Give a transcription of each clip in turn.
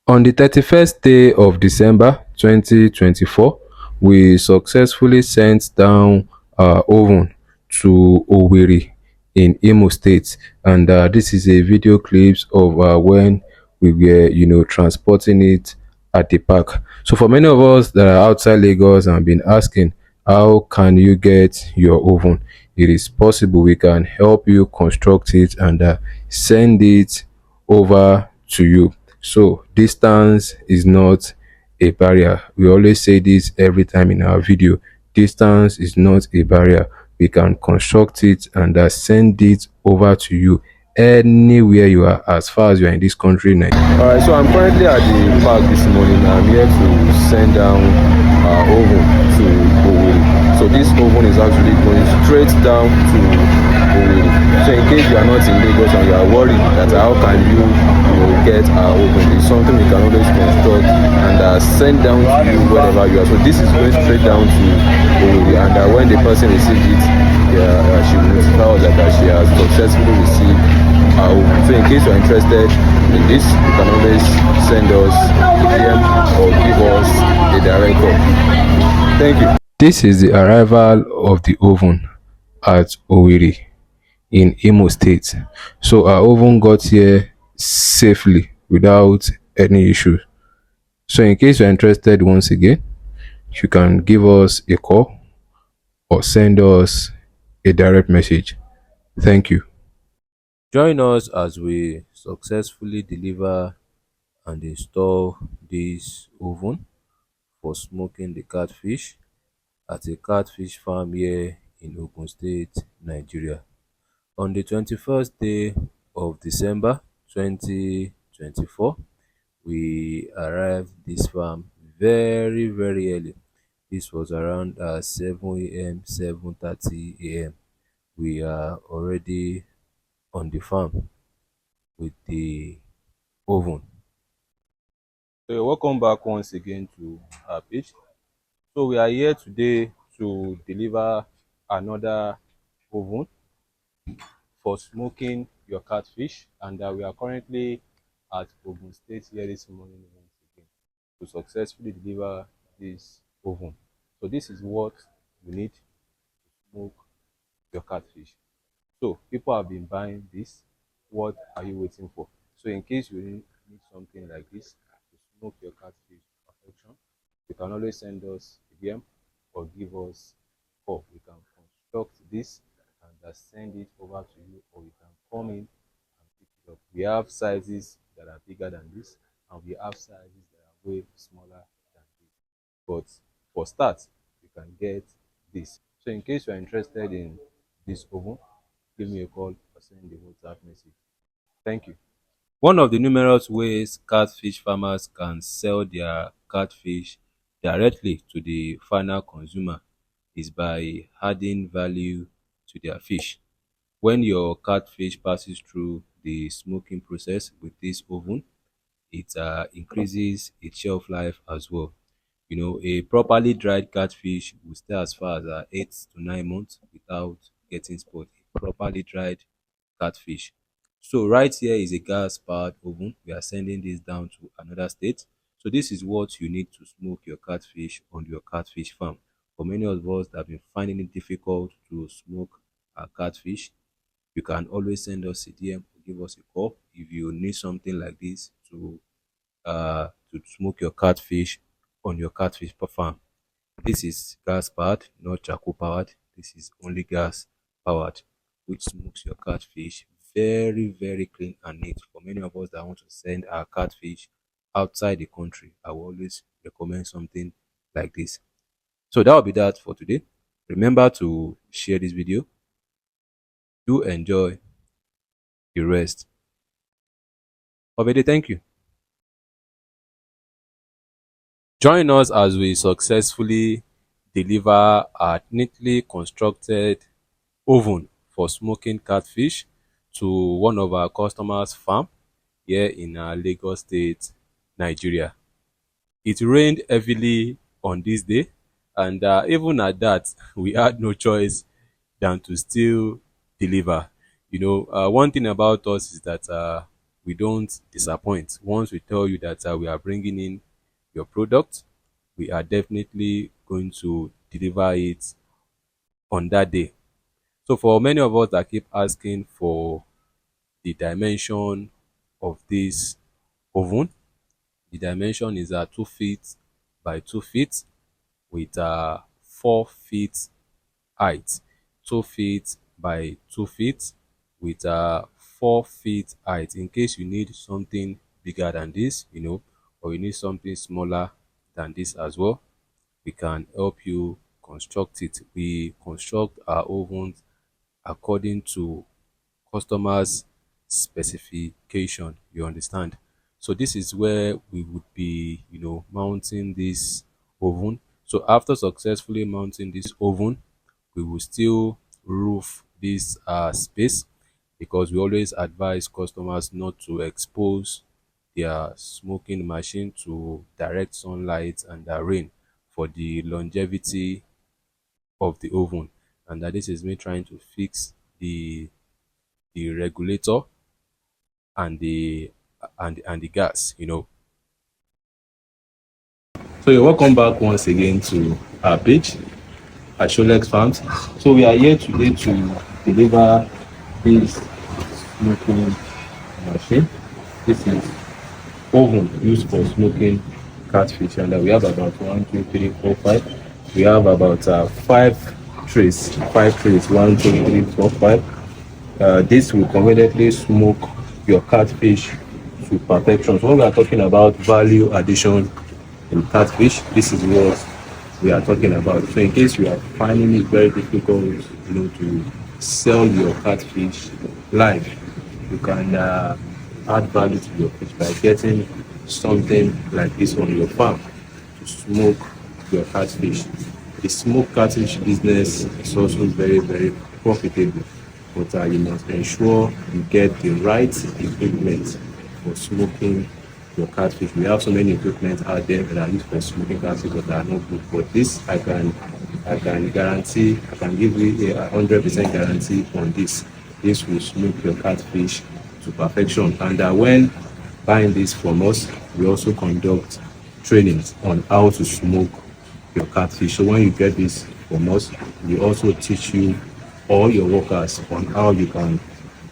On the 31st day of December 2024, we successfully sent down our oven to Owerri in Imo State, and this is a video clips of when we were, transporting it at the park. So for many of us that are outside Lagos and been asking, how can you get your oven? It is possible. We can help you construct it and send it over to you. So distance is not a barrier. We always say this every time in our video. Distance is not a barrier. We can construct it and send it over to you anywhere you are, as far as you are in this country, Nigeria. All right, so I'm currently at the park this morning. I'm here to send down our oven to Owerri. So this oven is actually going straight down to Owerri. So in case you are not in Lagos and you are worried that how can you, get our oven, it's something we can always construct and send down to you wherever you are. So this is going straight down to Owerri, and when the person receives it, she will notify us that she has successfully received our oven. So in case you are interested in this, you can always send us a DM or give us a direct call. Thank you. This is the arrival of the oven at Owerri in Imo State. So our oven got here safely without any issue. So in case you're interested, once again, you can give us a call or send us a direct message. Thank you. Join us as we successfully deliver and install this oven for smoking the catfish at a catfish farm here in Ogun State, Nigeria. On the 21st day of December 2024, we arrived this farm very, very early. This was around 7 a.m., 7:30 a.m. We are already on the farm with the oven. So you're welcome back once again to our page. So we are here today to deliver another oven for smoking your catfish, and we are currently at Ogun State here this morning once again to successfully deliver this oven. So this is what you need to smoke your catfish. So people have been buying this. What are you waiting for? So in case you need something like this to smoke your catfish to perfection, you can always send us a DM or give us a call. We can construct this and send it over to you, or you can come in and pick it up. We have sizes that are bigger than this, and we have sizes that are way smaller than this. But for start, you can get this. So in case you are interested in this oven, give me a call or send a WhatsApp message. Thank you. One of the numerous ways catfish farmers can sell their catfish directly to the final consumer is by adding value to their fish. When your catfish passes through the smoking process with this oven, it increases its shelf life as well. A properly dried catfish will stay as far as 8 to 9 months without getting spoiled. A properly dried catfish. So right here is a gas powered oven. We are sending this down to another state. So this is what you need to smoke your catfish on your catfish farm. For many of us that have been finding it difficult to smoke our catfish, you can always send us a DM or give us a call if you need something like this to smoke your catfish on your catfish farm. This is gas powered, not charcoal powered. This is only gas powered, which smokes your catfish very, very clean and neat. For many of us that want to send our catfish outside the country, I will always recommend something like this. So that will be that for today. Remember to share this video. Do enjoy the rest of the day. Thank you. Join us as we successfully deliver a neatly constructed oven for smoking catfish to one of our customers' farm here in Lagos State, Nigeria. It rained heavily on this day, and even at that, we had no choice than to still deliver. One thing about us is that we don't disappoint. Once we tell you that we are bringing in your product, we are definitely going to deliver it on that day. So for many of us that keep asking for the dimension of this oven, the dimension is 2 feet by 2 feet with 4 feet height. 2 feet by 2 feet with 4 feet height. In case you need something bigger than this, or you need something smaller than this as well, we can help you construct it. We construct our ovens according to customers specification, you understand. So this is where we would be mounting this oven. So after successfully mounting this oven, we will still roof this space, because we always advise customers not to expose their smoking machine to direct sunlight and rain for the longevity of the oven. And that this is me trying to fix the regulator and the gas. So you're welcome back once again to our page at Sholex Farms. So we are here today to deliver this smoking machine. This is oven used for smoking catfish, and we have about 1, 2, 3, 4, 5. We have about 5 trays. 5 trays. 1, 2, 3, 4, 5. This will conveniently smoke your catfish to perfection. So when we are talking about value addition in catfish, this is what we are talking about. So in case you are finding it very difficult, to sell your catfish live, you can add value to your fish by getting something like this on your farm to smoke your catfish. The smoked catfish business is also very, very profitable, but you must ensure you get the right equipment for smoking your catfish. We have so many equipment out there that are used for smoking catfish that are not good, but this I can guarantee, I can give you a 100% guarantee on this. This will smoke your catfish to perfection. And when buying this from us, we also conduct trainings on how to smoke your catfish. So when you get this from us, we also teach you, all your workers, on how you can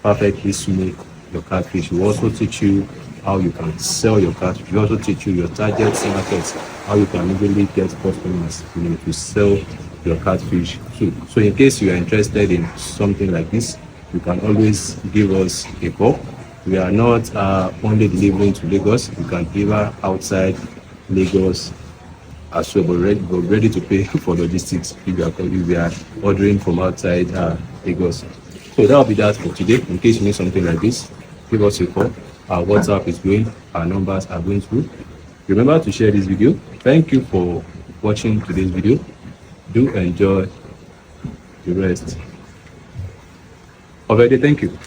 perfectly smoke your catfish. We also teach you how you can sell your catfish. We also teach you your target markets, how you can really get customers to sell your catfish too. So in case you are interested in something like this, you can always give us a call. We are not only delivering to Lagos, we can deliver outside Lagos as well, but we're ready to pay for logistics if you are ordering from outside Lagos. So that will be that for today. In case you need something like this, give us a call. Our WhatsApp is going, our numbers are going through. Remember to share this video. Thank you for watching today's video. Do enjoy the rest of the day. Thank you.